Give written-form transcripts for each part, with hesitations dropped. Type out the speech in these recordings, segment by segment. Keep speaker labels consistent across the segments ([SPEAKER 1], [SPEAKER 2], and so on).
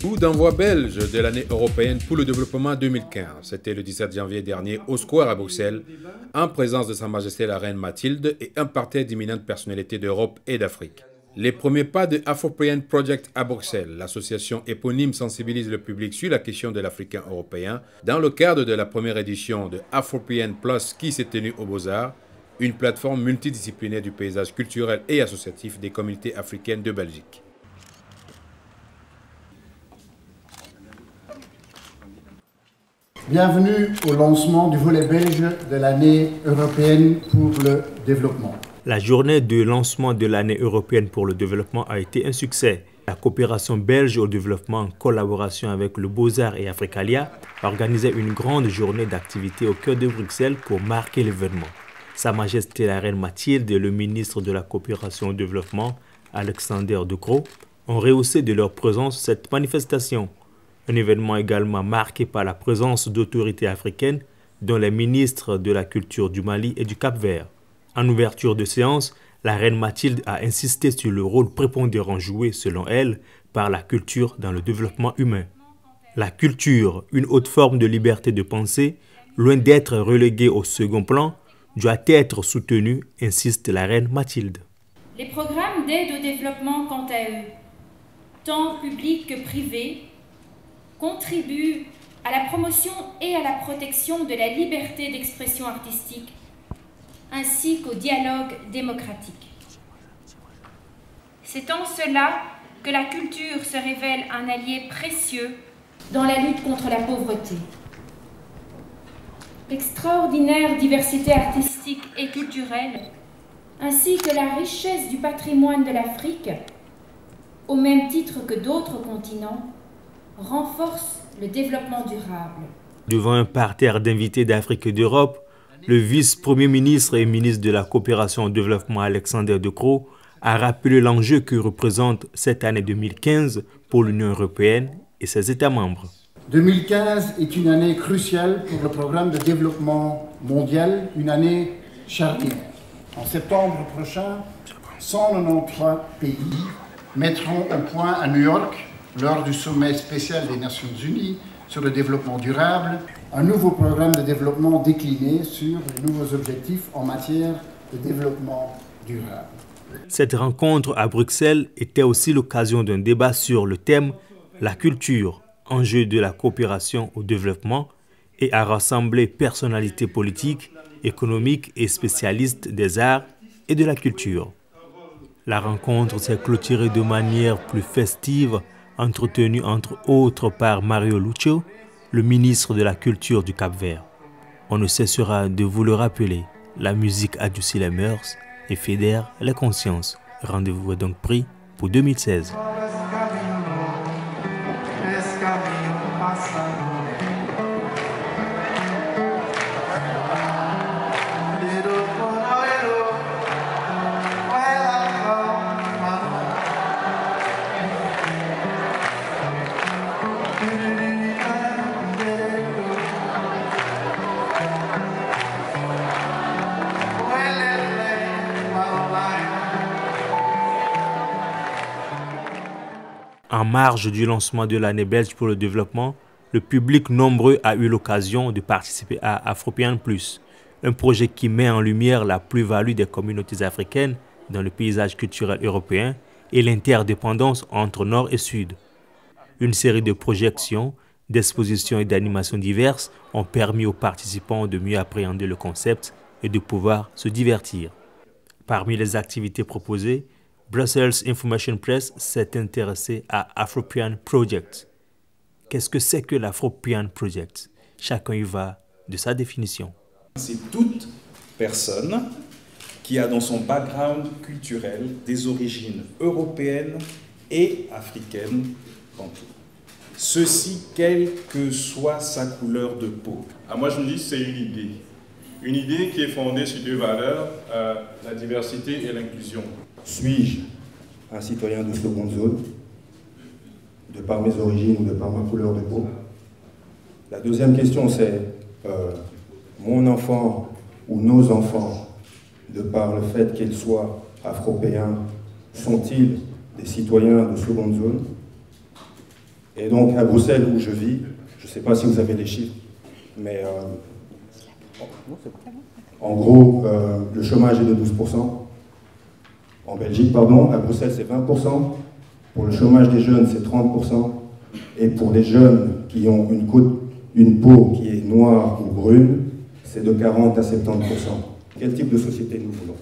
[SPEAKER 1] Coup d'envoi belge de l'année européenne pour le développement 2015. C'était le 17 janvier dernier au Square à Bruxelles, en présence de Sa Majesté la Reine Mathilde et un parterre d'imminentes personnalités d'Europe et d'Afrique. Les premiers pas de Afropean Project à Bruxelles, l'association éponyme sensibilise le public sur la question de l'Africain européen dans le cadre de la première édition de Afropean Plus qui s'est tenue aux Beaux-Arts, une plateforme multidisciplinaire du paysage culturel et associatif des communautés africaines de Belgique.
[SPEAKER 2] Bienvenue au lancement du volet belge de l'année européenne pour le développement.
[SPEAKER 3] La journée de lancement de l'année européenne pour le développement a été un succès. La coopération belge au développement en collaboration avec le Beaux-Arts et Africalia a organisé une grande journée d'activités au cœur de Bruxelles pour marquer l'événement. Sa Majesté la Reine Mathilde et le ministre de la coopération au développement, Alexander De Croo, ont rehaussé de leur présence cette manifestation. Un événement également marqué par la présence d'autorités africaines, dont les ministres de la Culture du Mali et du Cap-Vert. En ouverture de séance, la Reine Mathilde a insisté sur le rôle prépondérant joué, selon elle, par la culture dans le développement humain. La culture, une haute forme de liberté de pensée, loin d'être reléguée au second plan, doit être soutenue, insiste la Reine Mathilde.
[SPEAKER 4] Les programmes d'aide au développement, quant à eux, tant publics que privés, contribuent à la promotion et à la protection de la liberté d'expression artistique, ainsi qu'au dialogue démocratique. C'est en cela que la culture se révèle un allié précieux dans la lutte contre la pauvreté. L'extraordinaire diversité artistique et culturelle, ainsi que la richesse du patrimoine de l'Afrique, au même titre que d'autres continents, renforce le développement durable.
[SPEAKER 3] Devant un parterre d'invités d'Afrique et d'Europe, le vice-premier ministre et ministre de la coopération au développement Alexander De Croo a rappelé l'enjeu que représente cette année 2015 pour l'Union européenne et ses États membres.
[SPEAKER 2] 2015 est une année cruciale pour le programme de développement mondial, une année charnière. En septembre prochain, 193 pays mettront au point à New York, lors du sommet spécial des Nations Unies sur le développement durable, un nouveau programme de développement décliné sur les nouveaux objectifs en matière de développement durable.
[SPEAKER 3] Cette rencontre à Bruxelles était aussi l'occasion d'un débat sur le thème « La culture, enjeu de la coopération au développement » et a rassemblé personnalités politiques, économiques et spécialistes des arts et de la culture. La rencontre s'est clôturée de manière plus festive, entretenu entre autres par Mario Lucho, le ministre de la Culture du Cap-Vert. On ne cessera de vous le rappeler, la musique adoucit les mœurs et fédère les consciences. Rendez-vous est donc pris pour 2016. En marge du lancement de l'année belge pour le développement, le public nombreux a eu l'occasion de participer à Afropean Plus, un projet qui met en lumière la plus-value des communautés africaines dans le paysage culturel européen et l'interdépendance entre Nord et Sud. Une série de projections, d'expositions et d'animations diverses ont permis aux participants de mieux appréhender le concept et de pouvoir se divertir. Parmi les activités proposées, Brussels Information Press s'est intéressé à Afropean Project. Qu'est-ce que c'est que l'Afropean Project? Chacun y va de sa définition.
[SPEAKER 5] C'est toute personne qui a dans son background culturel des origines européennes et africaines tantôt. Ceci, quelle que soit sa couleur de peau.
[SPEAKER 6] Moi, je me dis que c'est une idée. Une idée qui est fondée sur deux valeurs, la diversité et l'inclusion.
[SPEAKER 7] Suis-je un citoyen de seconde zone, de par mes origines ou de par ma couleur de peau? La deuxième question, c'est mon enfant ou nos enfants, de par le fait qu'ils soient afropéens, sont-ils des citoyens de seconde zone? Et donc à Bruxelles où je vis, je ne sais pas si vous avez les chiffres, mais en gros, le chômage est de 12%. En Belgique, pardon, à Bruxelles c'est 20%. Pour le chômage des jeunes, c'est 30%. Et pour les jeunes qui ont une peau qui est noire ou brune, c'est de 40 à 70%. Quel type de société nous voulons?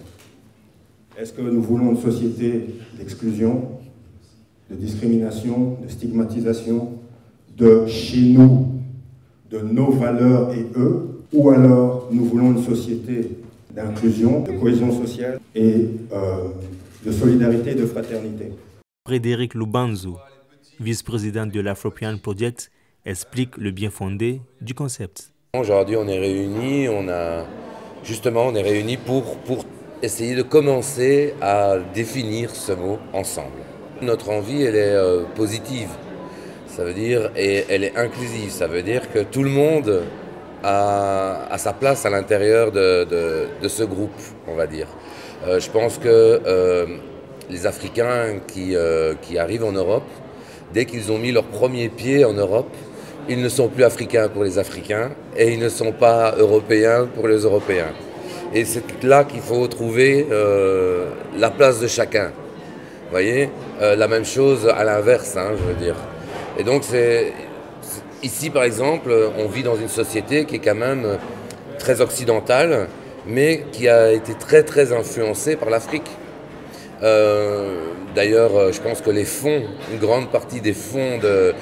[SPEAKER 7] Est-ce que nous voulons une société d'exclusion, de discrimination, de stigmatisation, de chez nous, de nos valeurs et eux, ou alors nous voulons une société d'inclusion, de cohésion sociale et de solidarité et de fraternité?
[SPEAKER 3] Frédéric Lubanzo, vice-président de l'Afropean Project, explique le bien fondé du concept.
[SPEAKER 8] Aujourd'hui, on est réunis, on est réunis pour essayer de commencer à définir ce mot ensemble. Notre envie, elle est positive, ça veut dire, et elle est inclusive, ça veut dire que tout le monde a sa place à l'intérieur de ce groupe, on va dire. Je pense que les Africains qui arrivent en Europe, dès qu'ils ont mis leur premier pied en Europe, ils ne sont plus africains pour les Africains et ils ne sont pas européens pour les Européens. Et c'est là qu'il faut trouver la place de chacun. Vous voyez, la même chose à l'inverse, hein, je veux dire. Et donc ici, par exemple, on vit dans une société qui est quand même très occidentale, mais qui a été très très influencée par l'Afrique. D'ailleurs, je pense que les fonds, une grande partie des fonds de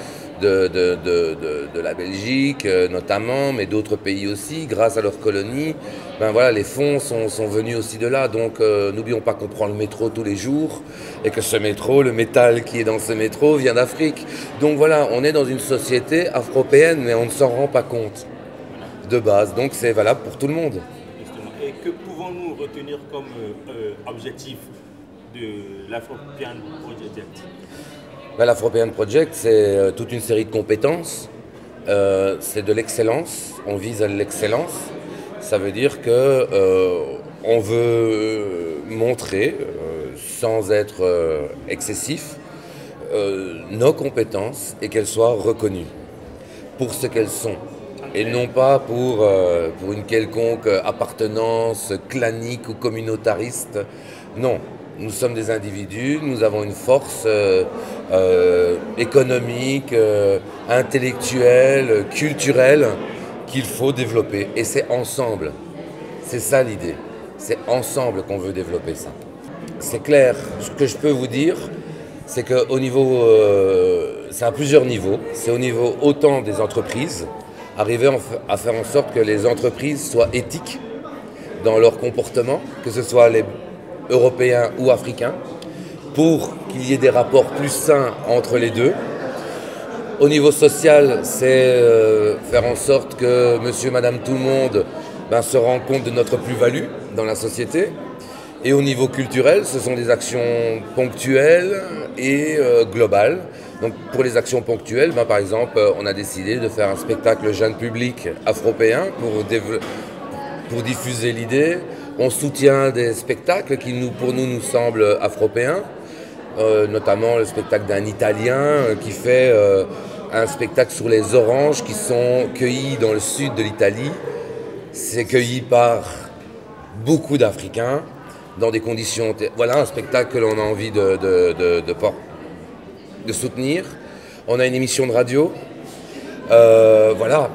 [SPEAKER 8] la Belgique notamment, mais d'autres pays aussi, grâce à leurs colonies, ben voilà, les fonds sont venus aussi de là. Donc n'oublions pas qu'on prend le métro tous les jours et que ce métro, le métal qui est dans ce métro vient d'Afrique. Donc voilà, on est dans une société afropéenne, mais on ne s'en rend pas compte de base. Donc c'est valable pour tout le monde.
[SPEAKER 3] Et que pouvons-nous retenir comme objectif de l'Afropean Project?
[SPEAKER 8] L'Afropean Project, c'est toute une série de compétences, c'est de l'excellence, on vise à l'excellence. Ça veut dire qu'on veut montrer, sans être excessif, nos compétences et qu'elles soient reconnues pour ce qu'elles sont. Et non pas pour une quelconque appartenance clanique ou communautariste. Non. Nous sommes des individus, nous avons une force économique, intellectuelle, culturelle qu'il faut développer. Et c'est ensemble. C'est ça l'idée. C'est ensemble qu'on veut développer ça. C'est clair. Ce que je peux vous dire, c'est qu'au niveau, c'est à plusieurs niveaux. C'est au niveau autant des entreprises, arriver à faire en sorte que les entreprises soient éthiques dans leur comportement, que ce soit les européens ou africains, pour qu'il y ait des rapports plus sains entre les deux. Au niveau social, c'est faire en sorte que monsieur, madame, tout le monde se rende compte de notre plus-value dans la société. Et au niveau culturel, ce sont des actions ponctuelles et globales. Donc pour les actions ponctuelles, par exemple, on a décidé de faire un spectacle jeune public afropéen pour diffuser l'idée. On soutient des spectacles qui, pour nous semblent afropéens, notamment le spectacle d'un Italien qui fait un spectacle sur les oranges qui sont cueillies dans le sud de l'Italie. C'est cueilli par beaucoup d'Africains dans des conditions... Voilà un spectacle que l'on a envie de soutenir. On a une émission de radio. Voilà.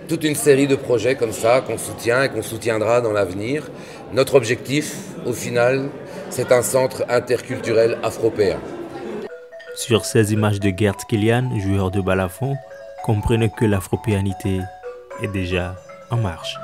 [SPEAKER 8] Toute une série de projets comme ça qu'on soutient et qu'on soutiendra dans l'avenir. Notre objectif, au final, c'est un centre interculturel afropéen.
[SPEAKER 3] Sur ces images de Gert Kilian, joueur de balafon, comprenez que l'afropéanité est déjà en marche.